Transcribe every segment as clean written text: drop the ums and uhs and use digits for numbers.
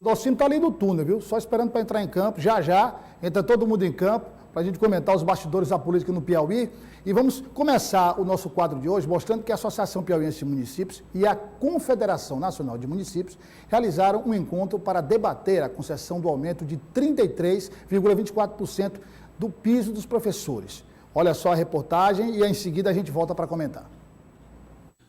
Nosso time está ali no túnel, viu? Só esperando para entrar em campo. Já já entra todo mundo em campo para a gente comentar os bastidores da política no Piauí. E vamos começar o nosso quadro de hoje mostrando que a Associação Piauiense de Municípios e a Confederação Nacional de Municípios realizaram um encontro para debater a concessão do aumento de 33,24% do piso dos professores. Olha só a reportagem e em seguida a gente volta para comentar.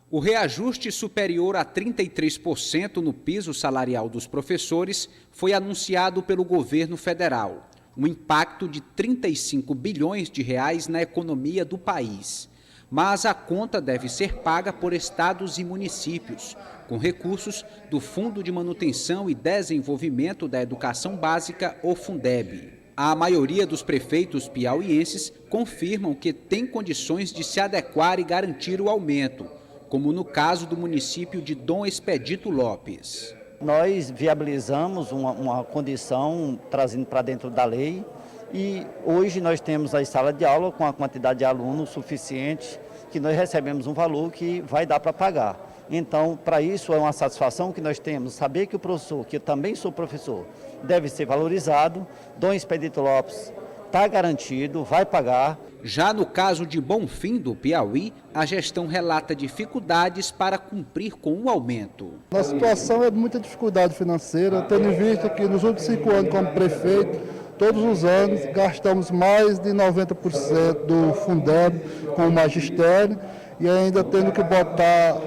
O reajuste superior a 33% no piso salarial dos professores foi anunciado pelo governo federal, um impacto de 35 bilhões de reais na economia do país. Mas a conta deve ser paga por estados e municípios, com recursos do Fundo de Manutenção e Desenvolvimento da Educação Básica, o Fundeb. A maioria dos prefeitos piauienses confirmam que tem condições de se adequar e garantir o aumento, como no caso do município de Dom Expedito Lopes. Nós viabilizamos uma condição trazendo para dentro da lei e hoje nós temos as salas de aula com a quantidade de alunos suficiente que nós recebemos um valor que vai dar para pagar. Então, para isso é uma satisfação que nós temos, saber que o professor, que eu também sou professor, deve ser valorizado. Dom Expedito Lopes está garantido, vai pagar. Já no caso de Bonfim, do Piauí, a gestão relata dificuldades para cumprir com o aumento. A situação é de muita dificuldade financeira, tendo em vista que nos últimos 5 anos como prefeito, todos os anos gastamos mais de 90% do Fundeb com o magistério e ainda tendo que botar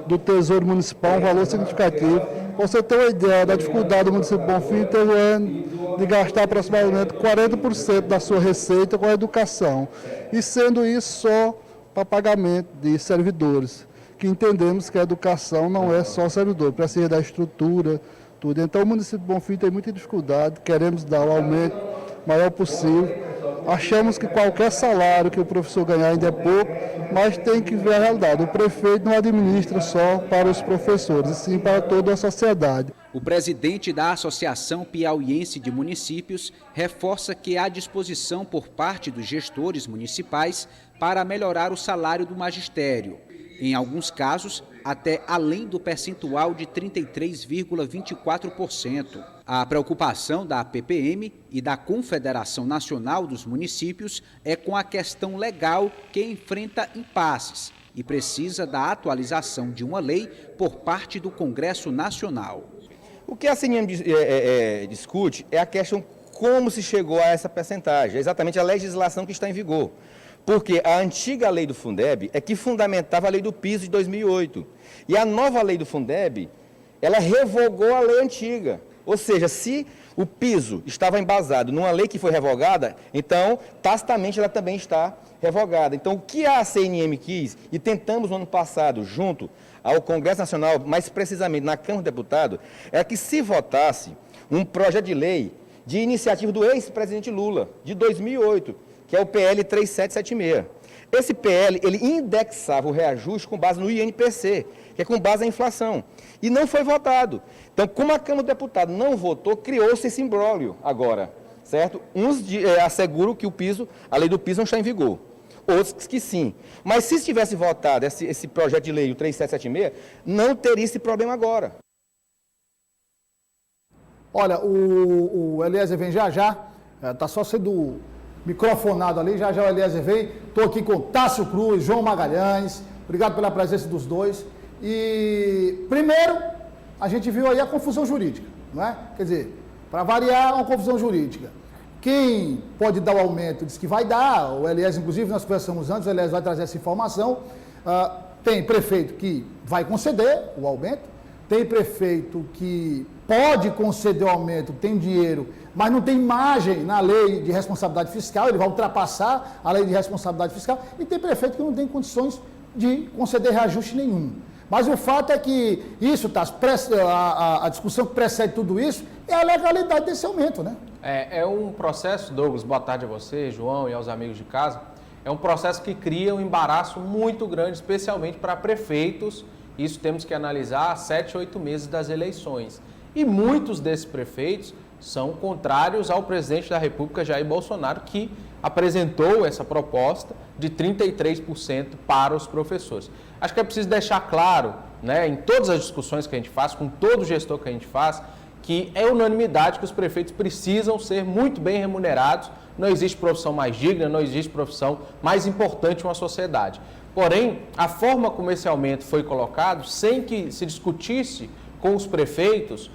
do Tesouro Municipal um valor significativo. Para você ter uma ideia da dificuldade do município de Bonfim, teve um ano de gastar aproximadamente 40% da sua receita com a educação, e sendo isso só para pagamento de servidores, que entendemos que a educação não é só servidor, precisa da estrutura, tudo. Então o município de Bonfim tem muita dificuldade, queremos dar o aumento maior possível. Achamos que qualquer salário que o professor ganhar ainda é pouco, mas tem que ver a realidade. O prefeito não administra só para os professores, e sim para toda a sociedade. O presidente da Associação Piauiense de Municípios reforça que há disposição por parte dos gestores municipais para melhorar o salário do magistério. Em alguns casos, até além do percentual de 33,24%. A preocupação da PPM e da Confederação Nacional dos Municípios é com a questão legal que enfrenta impasses e precisa da atualização de uma lei por parte do Congresso Nacional. O que a CNM discute é a questão como se chegou a essa percentagem, exatamente a legislação que está em vigor. Porque a antiga lei do Fundeb é que fundamentava a lei do piso de 2008. E a nova lei do Fundeb, ela revogou a lei antiga. Ou seja, se o piso estava embasado numa lei que foi revogada, então, tacitamente, ela também está revogada. Então, o que a CNM quis, e tentamos no ano passado, junto ao Congresso Nacional, mais precisamente na Câmara dos Deputados, é que se votasse um projeto de lei de iniciativa do ex-presidente Lula, de 2008, que é o PL 3776. Esse PL, ele indexava o reajuste com base no INPC, que é com base na inflação, e não foi votado. Então, como a Câmara dos Deputados não votou, criou-se esse imbróglio agora, certo? Uns asseguram que a lei do piso não está em vigor, outros que sim. Mas se tivesse votado esse projeto de lei, o 3776, não teria esse problema agora. Olha, o Eliezer vem já, está só sendo microfonado ali, já o Eliezer vem. Estou aqui com Tássio Cruz, João Magalhães, obrigado pela presença dos dois. E, primeiro, a gente viu aí a confusão jurídica, não é? Quer dizer, para variar, uma confusão jurídica. Quem pode dar o aumento diz que vai dar, o Eliezer, inclusive, nós conversamos antes, o Eliezer vai trazer essa informação. Tem prefeito que vai conceder o aumento, tem prefeito que pode conceder o aumento, tem dinheiro, mas não tem margem na lei de responsabilidade fiscal, ele vai ultrapassar a lei de responsabilidade fiscal, e tem prefeito que não tem condições de conceder reajuste nenhum. Mas o fato é que isso, a discussão que precede tudo isso é a legalidade desse aumento, né? É um processo, Douglas, boa tarde a você, João, e aos amigos de casa, é um processo que cria um embaraço muito grande, especialmente para prefeitos. Isso temos que analisar há 7, 8 meses das eleições. E muitos desses prefeitos são contrários ao presidente da República, Jair Bolsonaro, que apresentou essa proposta de 33% para os professores. Acho que é preciso deixar claro, né, em todas as discussões que a gente faz, com todo gestor que a gente faz, que é unanimidade que os prefeitos precisam ser muito bem remunerados. Não existe profissão mais digna, não existe profissão mais importante em uma sociedade. Porém, a forma como esse aumento foi colocado, sem que se discutisse com os prefeitos,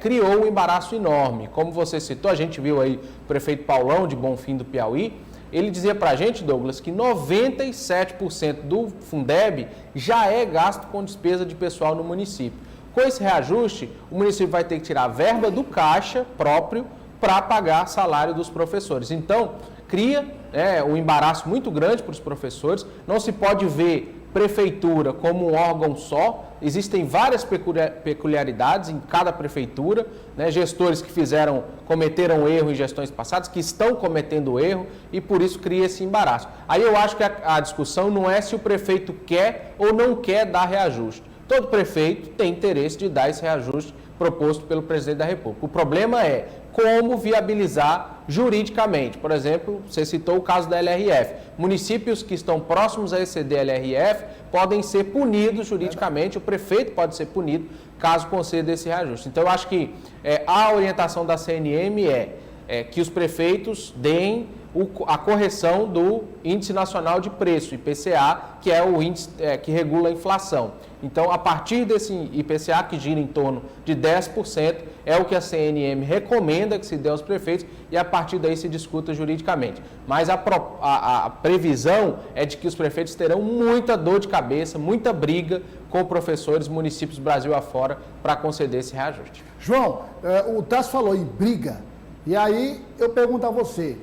criou um embaraço enorme. Como você citou, a gente viu aí o prefeito Paulão, de Bonfim do Piauí, ele dizia para a gente, Douglas, que 97% do Fundeb já é gasto com despesa de pessoal no município. Com esse reajuste, o município vai ter que tirar verba do caixa próprio para pagar salário dos professores. Então, cria um embaraço muito grande para os professores. Não se pode ver prefeitura como um órgão só. Existem várias peculiaridades em cada prefeitura, né? Gestores que cometeram erro em gestões passadas, que estão cometendo erro, e por isso cria esse embaraço. Aí eu acho que a discussão não é se o prefeito quer ou não quer dar reajuste. Todo prefeito tem interesse de dar esse reajuste proposto pelo presidente da República. O problema é como viabilizar juridicamente. Por exemplo, você citou o caso da LRF. Municípios que estão próximos a exceder a LRF podem ser punidos juridicamente, o prefeito pode ser punido caso conceda esse reajuste. Então, eu acho que a orientação da CNM é que os prefeitos deem a correção do Índice Nacional de Preço, IPCA, que é o índice que regula a inflação. Então, a partir desse IPCA, que gira em torno de 10%, é o que a CNM recomenda que se dê aos prefeitos e a partir daí se discuta juridicamente. Mas a previsão é de que os prefeitos terão muita dor de cabeça, muita briga com professores, municípios Brasil afora para conceder esse reajuste. João, o Tasso falou em briga, e aí eu pergunto a você,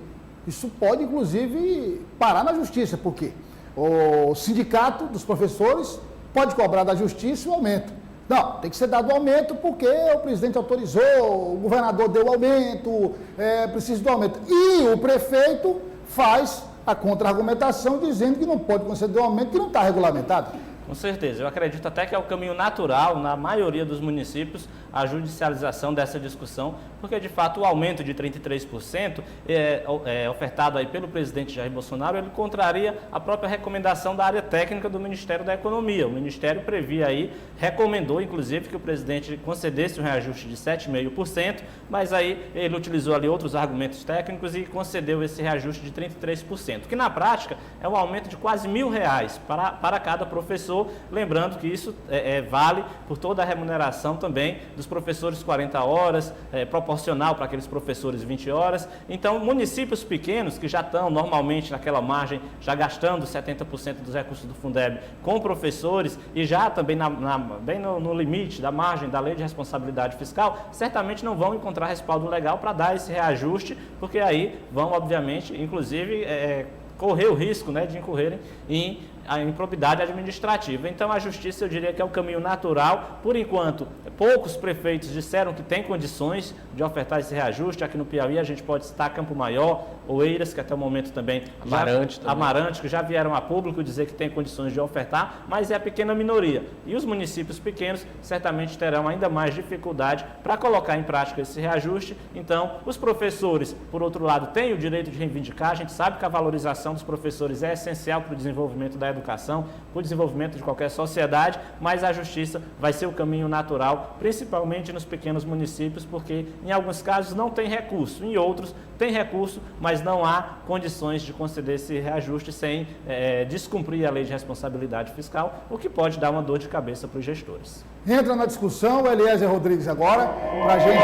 isso pode inclusive parar na justiça, por quê? O sindicato dos professores pode cobrar da justiça o aumento. Não, tem que ser dado o aumento porque o presidente autorizou, o governador deu o aumento, precisa do aumento. E o prefeito faz a contra-argumentação dizendo que não pode conceder o aumento que não está regulamentado. Com certeza, eu acredito até que é o caminho natural, na maioria dos municípios, a judicialização dessa discussão, porque de fato o aumento de 33% ofertado aí pelo presidente Jair Bolsonaro, ele contraria a própria recomendação da área técnica do Ministério da Economia. O Ministério previa aí, recomendou inclusive que o presidente concedesse um reajuste de 7,5%, mas aí ele utilizou ali outros argumentos técnicos e concedeu esse reajuste de 33%, que na prática é um aumento de quase R$1.000 para cada professor, lembrando que isso vale por toda a remuneração também dos professores 40 horas, proporcional para aqueles professores 20 horas. Então, municípios pequenos que já estão normalmente naquela margem, já gastando 70% dos recursos do Fundeb com professores e já também bem no limite da margem da lei de responsabilidade fiscal, certamente não vão encontrar respaldo legal para dar esse reajuste, porque aí vão, obviamente, inclusive, correr o risco, né, de incorrerem em a improbidade administrativa. Então, a justiça, eu diria que é o caminho natural. Por enquanto, poucos prefeitos disseram que têm condições de ofertar esse reajuste. Aqui no Piauí, a gente pode citar Campo Maior, Oeiras, que até o momento também... Amarante, que já vieram a público dizer que tem condições de ofertar, mas é a pequena minoria. E os municípios pequenos certamente terão ainda mais dificuldade para colocar em prática esse reajuste. Então, os professores, por outro lado, têm o direito de reivindicar. A gente sabe que a valorização dos professores é essencial para o desenvolvimento da educação, para o desenvolvimento de qualquer sociedade, mas a justiça vai ser o caminho natural, principalmente nos pequenos municípios, porque em alguns casos não tem recurso, em outros tem recurso, mas não há condições de conceder esse reajuste sem descumprir a lei de responsabilidade fiscal, o que pode dar uma dor de cabeça para os gestores. Entra na discussão o Eliezer Rodrigues agora, para a gente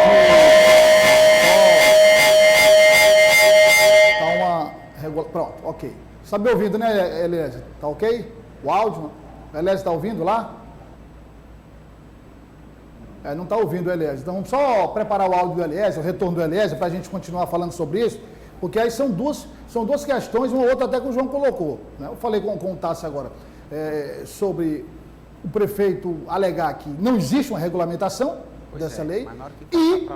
dar uma... Pronto, ok. Você está me ouvindo, né, Eliezer? Tá ok? O áudio? O Eliezer está ouvindo lá? Não está ouvindo o Eliezer. Então, vamos só preparar o áudio do Eliezer, o retorno do Eliezer, para a gente continuar falando sobre isso, porque aí são duas questões, uma ou outra até que o João colocou. Né? Eu falei com o Tasso agora sobre o prefeito alegar que não existe uma regulamentação dessa lei, e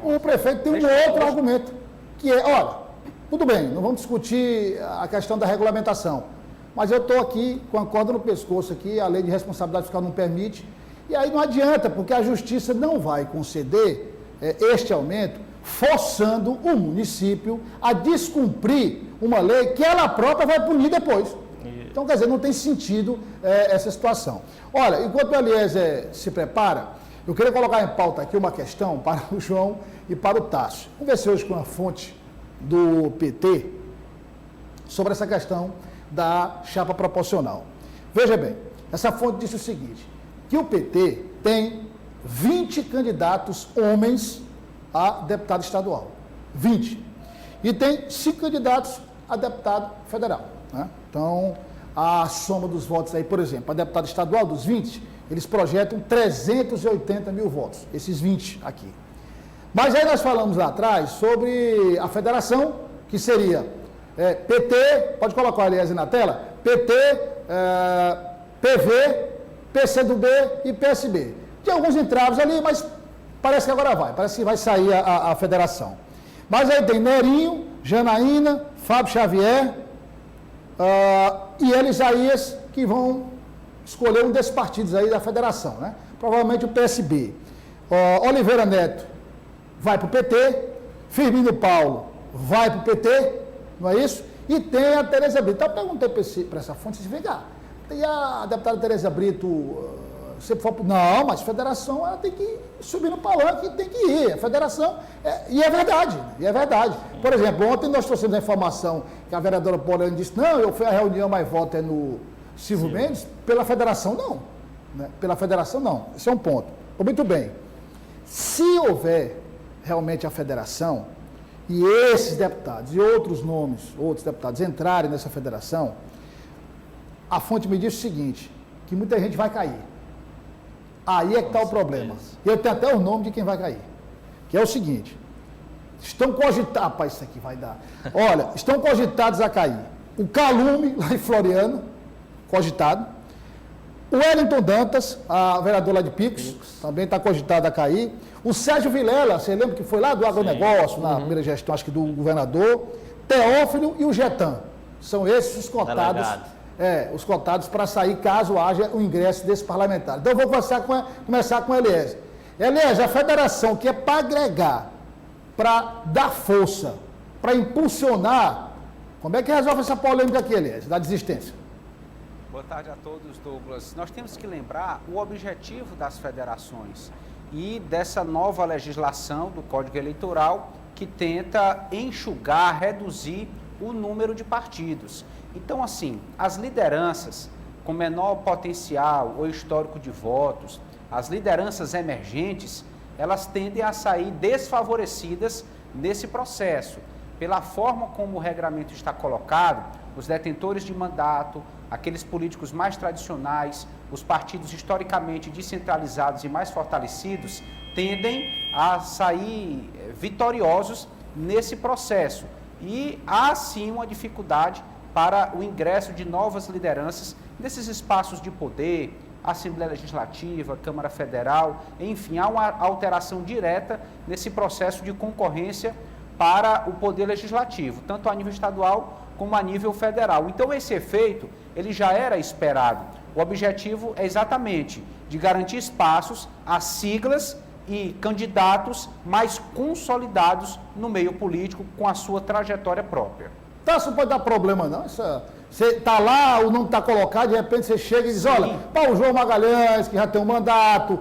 o prefeito tem um outro argumento, que é, olha, tudo bem, não vamos discutir a questão da regulamentação, mas eu estou aqui com a corda no pescoço aqui, a lei de responsabilidade fiscal não permite, e aí não adianta, porque a justiça não vai conceder este aumento, forçando o município a descumprir uma lei que ela própria vai punir depois. Então, quer dizer, não tem sentido essa situação. Olha, enquanto o Eliezer se prepara, Eu queria colocar em pauta aqui uma questão para o João e para o Tássio. Conversei hoje com uma fonte do PT sobre essa questão da chapa proporcional. Veja bem, essa fonte disse o seguinte, que o PT tem 20 candidatos homens a deputado estadual. 20. E tem 5 candidatos a deputado federal. Né? Então, a soma dos votos aí, por exemplo, a deputado estadual, dos 20, eles projetam 380 mil votos, esses 20 aqui. Mas aí nós falamos lá atrás sobre a federação, que seria PT, pode colocar aliás na tela, PT, PV, PCdoB e PSB. Tem alguns entraves ali, mas parece que agora parece que vai sair a federação. Mas aí tem Nerinho, Janaína, Fábio Xavier e Elisaías, que vão escolher um desses partidos aí da federação, né? Provavelmente o PSB. Oliveira Neto vai para o PT, Firmino Paulo vai para o PT, não é isso? E tem a Tereza Brito. Então eu perguntei para essa fonte, vem cá, e a deputada Tereza Brito sempre for... Não, mas a federação ela tem que subir no palanque, tem que ir. A federação, e é verdade, Por exemplo, ontem nós trouxemos a informação que a vereadora Poliane disse, não, eu fui à reunião, mas voto no Silvio Mendes, pela federação não. Né? Pela federação não, esse é um ponto. Muito bem, se houver realmente a federação, e esses deputados e outros nomes, outros deputados entrarem nessa federação, a fonte me disse o seguinte, que muita gente vai cair. Aí é que está o problema. Eu tenho até o nome de quem vai cair. Que é o seguinte, estão cogitados, rapaz, isso aqui vai dar. Olha, estão cogitados a cair. O Calume, lá em Floriano, cogitado. O Wellington Dantas, a vereadora lá de Picos, também está cogitado a cair. O Sérgio Vilela, você lembra que foi lá do agronegócio, na primeira gestão, acho que do governador. Teófilo e o Getan. São esses os cotados. Os cotados para sair caso haja o ingresso desse parlamentar. Então eu vou começar com o Eliezer. Eliezer, a federação que é para agregar, para dar força, para impulsionar, como é que resolve essa polêmica aqui, Eliezer, da desistência? Boa tarde a todos, Douglas. Nós temos que lembrar o objetivo das federações e dessa nova legislação do Código Eleitoral que tenta enxugar, reduzir o número de partidos. Então, assim, as lideranças com menor potencial ou histórico de votos, as lideranças emergentes, elas tendem a sair desfavorecidas nesse processo. Pela forma como o regramento está colocado, os detentores de mandato, aqueles políticos mais tradicionais, os partidos historicamente descentralizados e mais fortalecidos, tendem a sair vitoriosos nesse processo. E há, sim, uma dificuldade para o ingresso de novas lideranças nesses espaços de poder, Assembleia Legislativa, Câmara Federal, enfim, há uma alteração direta nesse processo de concorrência para o Poder Legislativo, tanto a nível estadual como a nível federal. Então, esse efeito, ele já era esperado. O objetivo é exatamente de garantir espaços a siglas e candidatos mais consolidados no meio político com a sua trajetória própria. Tá, isso não pode dar problema, não. Você está lá, o nome está colocado, de repente você chega e diz, olha, o João Magalhães, que já tem um mandato,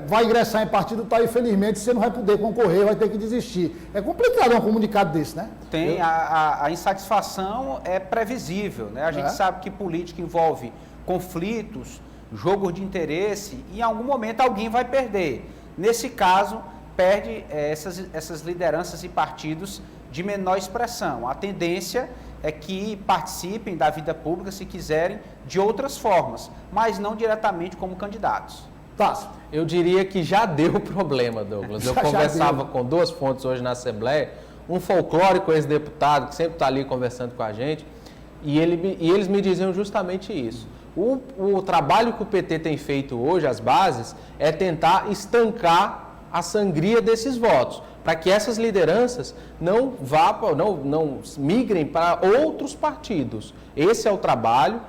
vai ingressar em partido, tá, infelizmente você não vai poder concorrer, vai ter que desistir. É complicado um comunicado desse, né? Tem, a insatisfação é previsível, né? A gente sabe que política envolve conflitos, jogo de interesse, e em algum momento alguém vai perder. Nesse caso, perde essas lideranças e partidos de menor expressão. A tendência é que participem da vida pública, se quiserem, de outras formas, mas não diretamente como candidatos. Tá. Eu diria que já deu problema, Douglas. Eu conversava com duas fontes hoje na Assembleia, um folclórico ex-deputado que sempre está ali conversando com a gente, e eles me diziam justamente isso. O trabalho que o PT tem feito hoje, as bases, é tentar estancar a sangria desses votos, para que essas lideranças não migrem para outros partidos. Esse é o trabalho.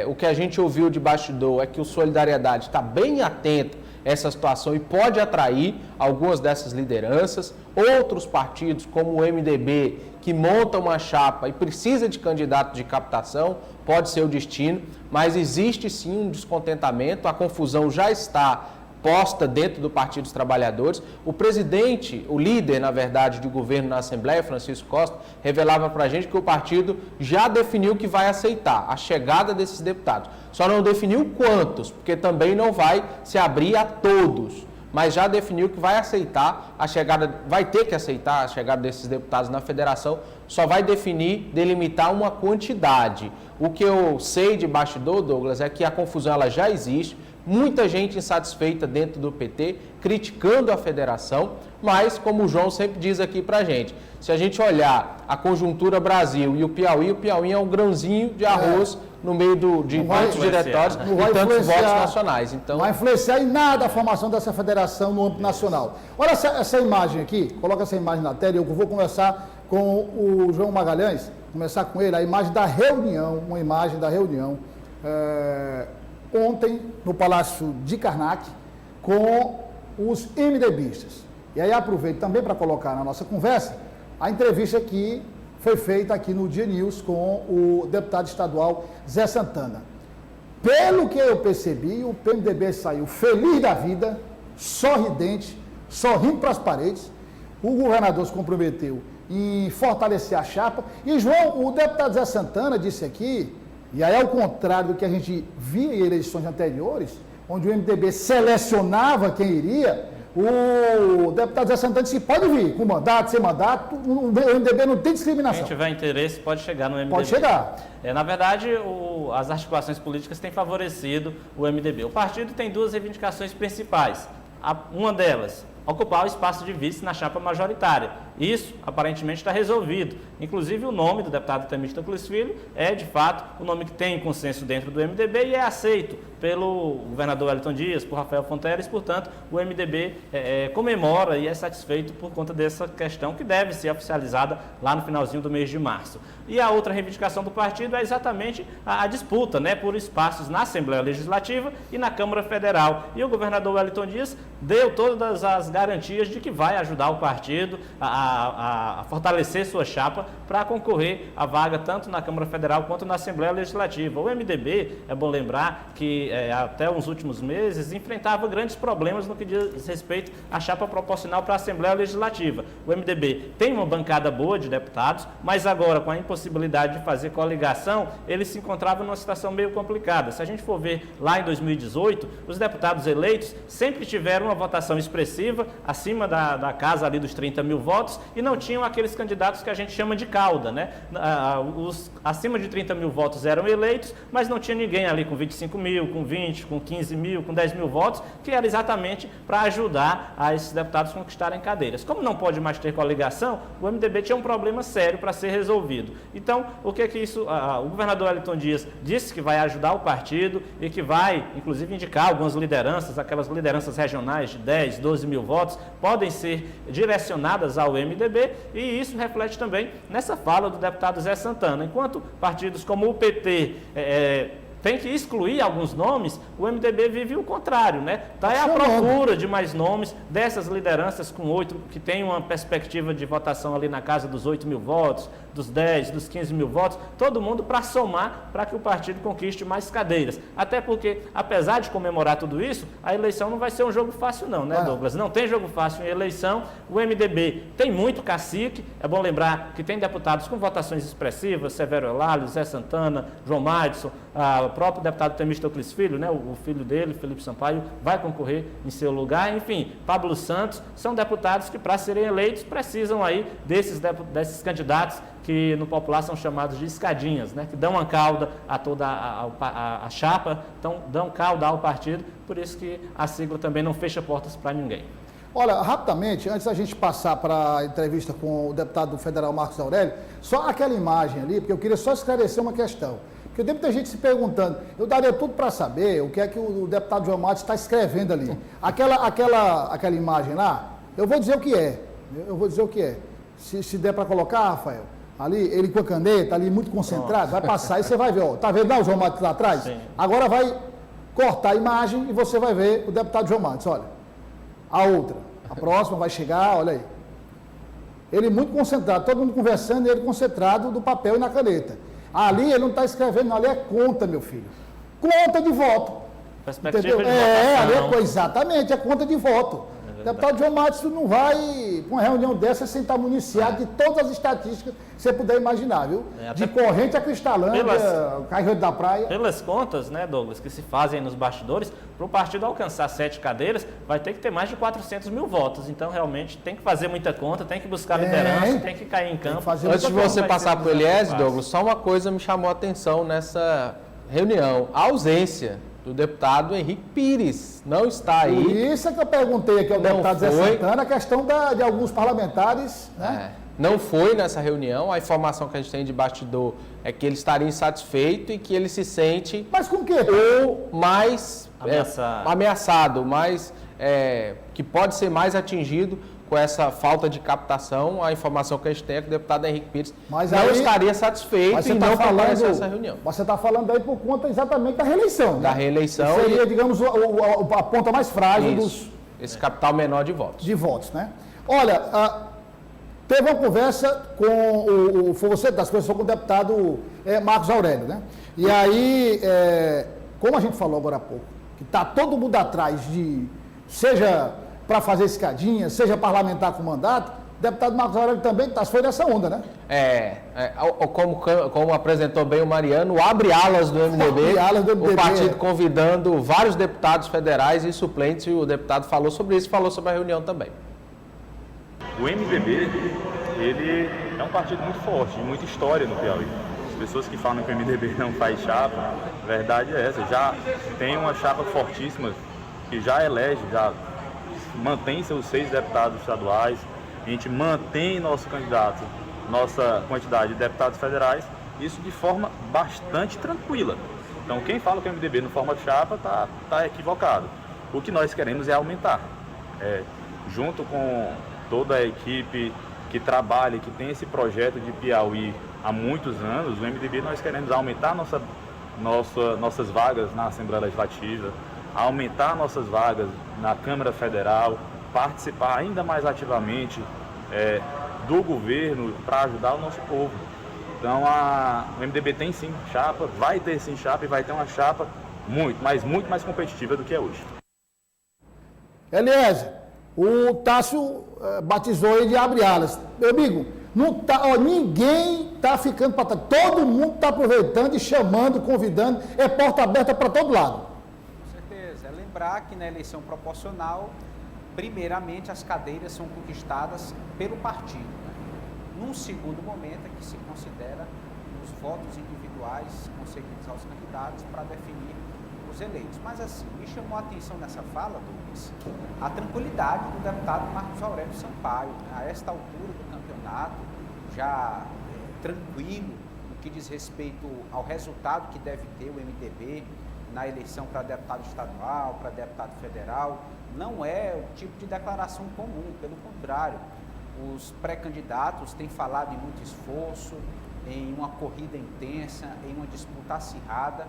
O que a gente ouviu de bastidor é que o Solidariedade está bem atento a essa situação e pode atrair algumas dessas lideranças. Outros partidos, como o MDB, que monta uma chapa e precisa de candidato de captação, pode ser o destino, mas existe sim um descontentamento, a confusão já está posta dentro do Partido dos Trabalhadores. O presidente, o líder, na verdade, do governo na Assembleia, Francisco Costa, revelava para a gente que o partido já definiu que vai aceitar a chegada desses deputados. Só não definiu quantos, porque também não vai se abrir a todos, mas já definiu que vai aceitar a chegada, vai ter que aceitar a chegada desses deputados na federação, só vai definir, delimitar uma quantidade. O que eu sei de bastidor, Douglas, é que a confusão ela já existe, muita gente insatisfeita dentro do PT, criticando a federação, mas, como o João sempre diz aqui pra gente, se a gente olhar a conjuntura Brasil e o Piauí é um grãozinho de arroz no meio de tantos diretórios e tantos votos nacionais. Então, não vai influenciar em nada a formação dessa federação no âmbito nacional. Olha essa imagem aqui, coloca essa imagem na tela, eu vou conversar com o João Magalhães, começar com ele, a imagem da reunião, uma imagem da reunião, ontem no Palácio de Karnak, com os MDBistas. E aí aproveito também para colocar na nossa conversa a entrevista que foi feita aqui no Dia News com o deputado estadual Zé Santana. Pelo que eu percebi, o PMDB saiu feliz da vida, sorridente, sorrindo para as paredes. O governador se comprometeu em fortalecer a chapa. E, João, o deputado Zé Santana disse aqui, e aí é o contrário do que a gente via em eleições anteriores, onde o MDB selecionava quem iria, o deputado Zé Santana disse que pode vir, com mandato, sem mandato, o MDB não tem discriminação. Quem tiver interesse pode chegar no MDB. Pode chegar. Na verdade, as articulações políticas têm favorecido o MDB. O partido tem duas reivindicações principais. Uma delas, ocupar o espaço de vice na chapa majoritária. Isso, aparentemente, está resolvido. Inclusive, o nome do deputado Temístocles Filho é, de fato, o nome que tem consenso dentro do MDB e é aceito pelo governador Wellington Dias, por Rafael Fonteles, portanto, o MDB comemora e é satisfeito por conta dessa questão que deve ser oficializada lá no finalzinho do mês de março. E a outra reivindicação do partido é exatamente a disputa, né, por espaços na Assembleia Legislativa e na Câmara Federal. E o governador Wellington Dias deu todas as garantias de que vai ajudar o partido a fortalecer sua chapa para concorrer à vaga tanto na Câmara Federal quanto na Assembleia Legislativa. O MDB, é bom lembrar que até os últimos meses enfrentava grandes problemas no que diz respeito à chapa proporcional para a Assembleia Legislativa. O MDB tem uma bancada boa de deputados, mas agora com a impossibilidade de fazer coligação, ele se encontrava numa situação meio complicada. Se a gente for ver lá em 2018, os deputados eleitos sempre tiveram uma votação expressiva, acima da casa ali dos 30 mil votos, e não tinham aqueles candidatos que a gente chama de cauda, né? Os acima de 30 mil votos eram eleitos, mas não tinha ninguém ali com 25 mil, com 20, com 15 mil, com 10 mil votos, que era exatamente para ajudar a esses deputados conquistarem cadeiras. Como não pode mais ter coligação, o MDB tinha um problema sério para ser resolvido. Então, o que é que isso... o governador Wellington Dias disse que vai ajudar o partido e que vai, inclusive, indicar algumas lideranças, aquelas lideranças regionais de 10, 12 mil votos, podem ser direcionadas ao MDB, e isso reflete também nessa fala do deputado Zé Santana. Enquanto partidos como o PT tem que excluir alguns nomes, o MDB vive o contrário, né? Está à procura de mais nomes dessas lideranças com 8, que tem uma perspectiva de votação ali na casa dos 8 mil votos, dos 10, dos 15 mil votos, todo mundo para somar para que o partido conquiste mais cadeiras. Até porque, apesar de comemorar tudo isso, a eleição não vai ser um jogo fácil não, né, Douglas? Não tem jogo fácil em eleição. O MDB tem muito cacique, é bom lembrar que tem deputados com votações expressivas, Severo Elalio, Zé Santana, João Madison, o próprio deputado Temístocles Filho, né, o filho dele, Felipe Sampaio, vai concorrer em seu lugar. Enfim, Pablo Santos, são deputados que, para serem eleitos, precisam aí desses candidatos que no popular são chamados de escadinhas, né, que dão uma cauda a toda a chapa, então dão cauda ao partido, por isso que a sigla também não fecha portas para ninguém. Olha, rapidamente, antes da gente passar para a entrevista com o deputado federal Marcos Aurélio, só aquela imagem ali, porque eu queria só esclarecer uma questão. Porque deve ter gente se perguntando, eu daria tudo para saber o que é que o deputado João Matos está escrevendo ali. Aquela imagem lá, eu vou dizer o que é. Eu vou dizer o que é. Se der para colocar, Rafael, ali, ele com a caneta, ali muito concentrado, vai passar e você vai ver, ó. Tá vendo o João Matos lá atrás? Sim. Agora vai cortar a imagem e você vai ver o deputado João Matos, olha. A outra, a próxima vai chegar, olha aí. Ele muito concentrado, todo mundo conversando e ele concentrado do papel e na caneta. Ali ele não está escrevendo, ali é conta, meu filho. Conta de voto. Perspectiva Entendeu? de votação. Exatamente, é conta de voto. O deputado João Matos não vai para uma reunião dessa sem estar municiado de todas as estatísticas que você puder imaginar, viu? De Corrente a Cristalândia, Cajueiro da Praia. Pelas contas, né, Douglas, que se fazem nos bastidores, para o partido alcançar 7 cadeiras, vai ter que ter mais de 400 mil votos. Então, realmente, tem que fazer muita conta, tem que buscar liderança, tem que cair em campo. Antes de você passar para o Eliézer, Douglas, só uma coisa me chamou a atenção nessa reunião. A ausência do deputado Henrique Pires não está aí. Por isso é que eu perguntei aqui ao deputado Zé Santana a questão de alguns parlamentares, né? Não foi nessa reunião. A informação que a gente tem de bastidor é que ele estaria insatisfeito e que ele se sente... Mas com o quê? Ou mais ameaçado, que pode ser mais atingido com essa falta de captação. A informação que a gente tem é que o deputado Henrique Pires não estaria satisfeito e não compareceu a essa reunião. Você está falando aí por conta exatamente da reeleição, né? Da reeleição. Seria, digamos, a ponta mais frágil esse capital menor de votos. De votos, né? Olha, teve uma conversa com foi você das coisas com o deputado Marcos Aurélio, né? E aí, como a gente falou agora há pouco, que está todo mundo atrás de, seja para fazer escadinha, seja parlamentar com mandato, o deputado Marcos Aurélio também foi nessa onda, né? Como apresentou bem o Mariano, abre alas do MDB, o partido convidando vários deputados federais e suplentes, e o deputado falou sobre isso, falou sobre a reunião também. O MDB, ele é um partido muito forte, de muita história no Piauí. As pessoas que falam que o MDB não faz chapa, a verdade é essa, já tem uma chapa fortíssima, que já elege, já mantém seus 6 deputados estaduais, a gente mantém nosso candidato, nossa quantidade de deputados federais, isso de forma bastante tranquila. Então quem fala que o MDB não forma chapa está equivocado. O que nós queremos é aumentar, junto com toda a equipe que trabalha, que tem esse projeto de Piauí há muitos anos, o MDB nós queremos aumentar nossas vagas na Assembleia Legislativa, aumentar nossas vagas na Câmara Federal, participar ainda mais ativamente do governo para ajudar o nosso povo. Então o MDB tem sim chapa, vai ter sim chapa e vai ter uma chapa muito mais competitiva do que é hoje. Eliézer, o Tássio batizou ele de abre alas. Meu amigo, ninguém está ficando para trás, todo mundo está aproveitando e chamando, convidando, é porta aberta para todo lado. Lembrar que na eleição proporcional, primeiramente as cadeiras são conquistadas pelo partido. Né? Num segundo momento é que se considera os votos individuais conseguidos aos candidatos para definir os eleitos. Mas assim, me chamou a atenção nessa fala, Douglas, a tranquilidade do deputado Marcos Aurélio Sampaio, a esta altura do campeonato, já tranquilo no que diz respeito ao resultado que deve ter o MDB na eleição para deputado estadual, para deputado federal. Não é o tipo de declaração comum, pelo contrário. Os pré-candidatos têm falado em muito esforço, em uma corrida intensa, em uma disputa acirrada,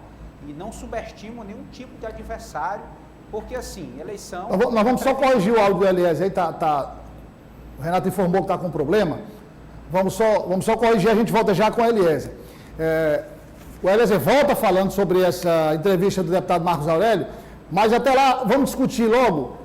e não subestimam nenhum tipo de adversário, porque assim, eleição... Nós vamos só corrigir o áudio do Eliézer aí, o Renato informou que está com problema. Vamos só corrigir, a gente volta já com o Eliézer. O Eliézer volta falando sobre essa entrevista do deputado Marcos Aurélio, mas até lá vamos discutir logo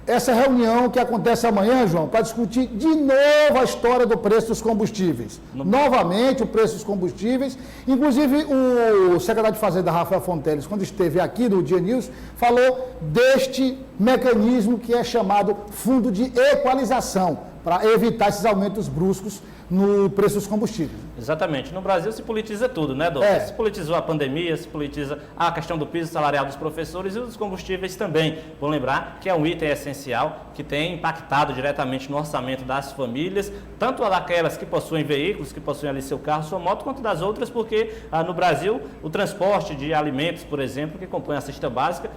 essa reunião que acontece amanhã, João, para discutir de novo a história do preço dos combustíveis. Novamente o preço dos combustíveis. Inclusive o secretário de Fazenda, Rafael Fonteles, quando esteve aqui no Dia News, falou deste mecanismo que é chamado Fundo de Equalização, para evitar esses aumentos bruscos no preço dos combustíveis. Exatamente. No Brasil se politiza tudo, né, Douglas? Se politizou a pandemia, se politiza a questão do piso salarial dos professores e dos combustíveis também. Vou lembrar que é um item essencial que tem impactado diretamente no orçamento das famílias, tanto daquelas que possuem veículos, que possuem ali seu carro, sua moto, quanto das outras, porque no Brasil o transporte de alimentos, por exemplo, que compõe a cesta básica,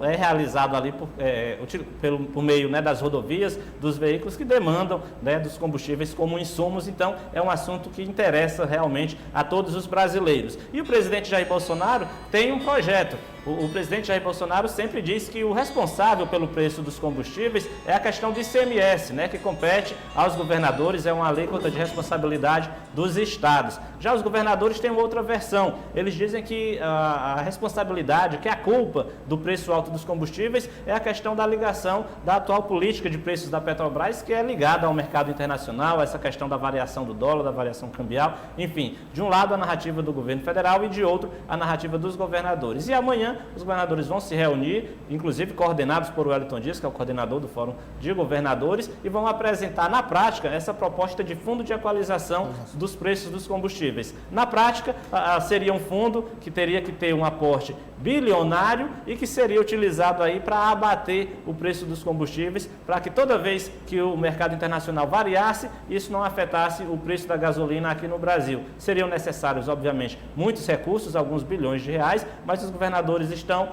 é realizado ali por meio, né, das rodovias, dos veículos que demandam, né, dos combustíveis como insumos. Então, é um assunto que interessa realmente a todos os brasileiros. E o presidente Jair Bolsonaro tem um projeto O presidente Jair Bolsonaro sempre diz que o responsável pelo preço dos combustíveis é a questão do ICMS, né, que compete aos governadores, é uma alíquota de responsabilidade dos estados. Já os governadores têm outra versão. Eles dizem que a responsabilidade, que a culpa do preço alto dos combustíveis é a questão da ligação da atual política de preços da Petrobras, que é ligada ao mercado internacional, essa questão da variação do dólar, da variação cambial, enfim, de um lado a narrativa do governo federal e de outro a narrativa dos governadores. E amanhã os governadores vão se reunir, inclusive coordenados por Wellington Dias, que é o coordenador do Fórum de Governadores, e vão apresentar na prática essa proposta de fundo de equalização dos preços dos combustíveis. Na prática, seria um fundo que teria que ter um aporte bilionário e que seria utilizado aí para abater o preço dos combustíveis, para que toda vez que o mercado internacional variasse, isso não afetasse o preço da gasolina aqui no Brasil. Seriam necessários, obviamente, muitos recursos, alguns bilhões de reais, mas os governadores estão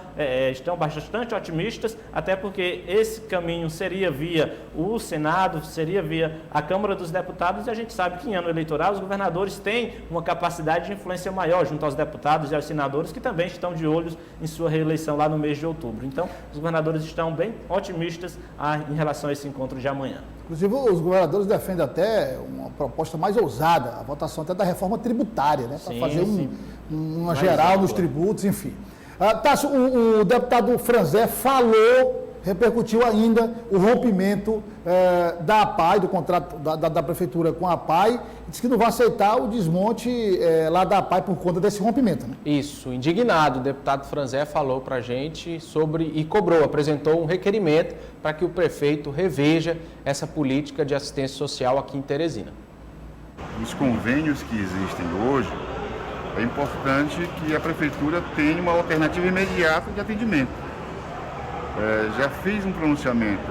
bastante otimistas, até porque esse caminho seria via o Senado, seria via a Câmara dos Deputados, e a gente sabe que em ano eleitoral os governadores têm uma capacidade de influência maior junto aos deputados e aos senadores, que também estão de olho em sua reeleição lá no mês de outubro. Então, os governadores estão bem otimistas em relação a esse encontro de amanhã. Inclusive, os governadores defendem até uma proposta mais ousada, a votação até da reforma tributária, né? Para fazer uma geral nos tributos, enfim. Tássio, o deputado Franzé repercutiu ainda o rompimento da APAI, do contrato da prefeitura com a APAI, disse que não vai aceitar o desmonte lá da APAI por conta desse rompimento, né? Isso, indignado, o deputado Franzé falou para a gente apresentou um requerimento para que o prefeito reveja essa política de assistência social aqui em Teresina. Os convênios que existem hoje, é importante que a prefeitura tenha uma alternativa imediata de atendimento. Já fiz um pronunciamento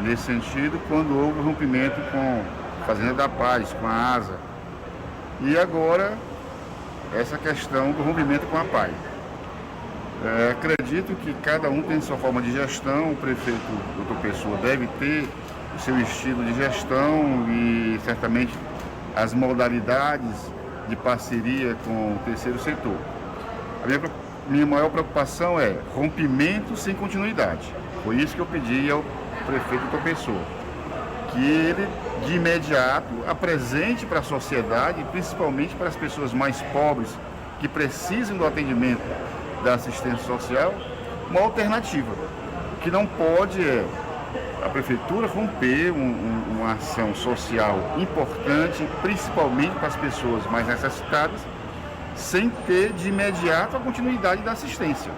nesse sentido quando houve o rompimento com a Fazenda da Paz, com a ASA. E agora, essa questão do rompimento com a APAI. Acredito que cada um tem sua forma de gestão, o prefeito Dr. Pessoa deve ter o seu estilo de gestão e certamente as modalidades de parceria com o terceiro setor. Minha maior preocupação é rompimento sem continuidade. Foi isso que eu pedi ao prefeito Dr. Pessoa, que ele, de imediato, apresente para a sociedade, principalmente para as pessoas mais pobres, que precisam do atendimento da assistência social, uma alternativa. O que não pode é a prefeitura romper uma ação social importante, principalmente para as pessoas mais necessitadas, sem ter de imediato a continuidade da assistência.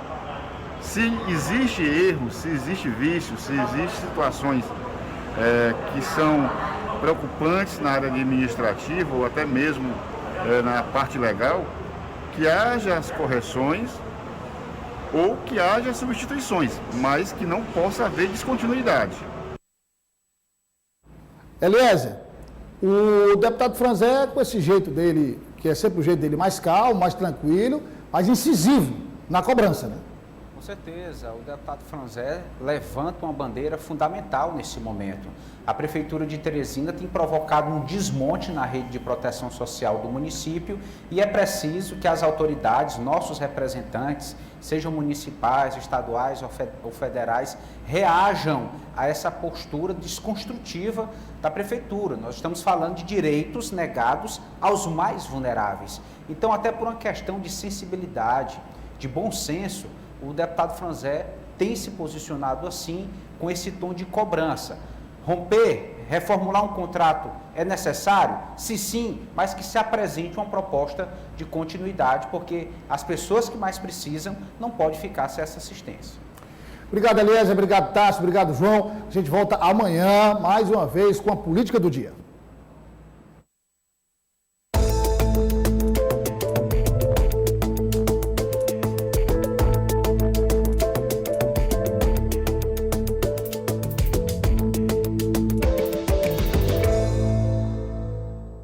Se existe erro, se existe vício, se existem situações que são preocupantes na área administrativa ou até mesmo na parte legal, que haja as correções ou que haja substituições, mas que não possa haver descontinuidade. Eliezer, o deputado Franzé, com esse jeito dele, que é sempre o jeito dele mais calmo, mais tranquilo, mais incisivo na cobrança, né? Com certeza, o deputado Franzé levanta uma bandeira fundamental nesse momento. A Prefeitura de Teresina tem provocado um desmonte na rede de proteção social do município e é preciso que as autoridades, nossos representantes, sejam municipais, estaduais ou federais, reajam a essa postura desconstrutiva da Prefeitura. Nós estamos falando de direitos negados aos mais vulneráveis. Então, até por uma questão de sensibilidade, de bom senso, o deputado Franzé tem se posicionado assim, com esse tom de cobrança. Romper, reformular um contrato é necessário? Se sim, mas que se apresente uma proposta de continuidade, porque as pessoas que mais precisam não podem ficar sem essa assistência. Obrigado, Eliezer, obrigado, Tássio, obrigado, João. A gente volta amanhã, mais uma vez, com a política do dia.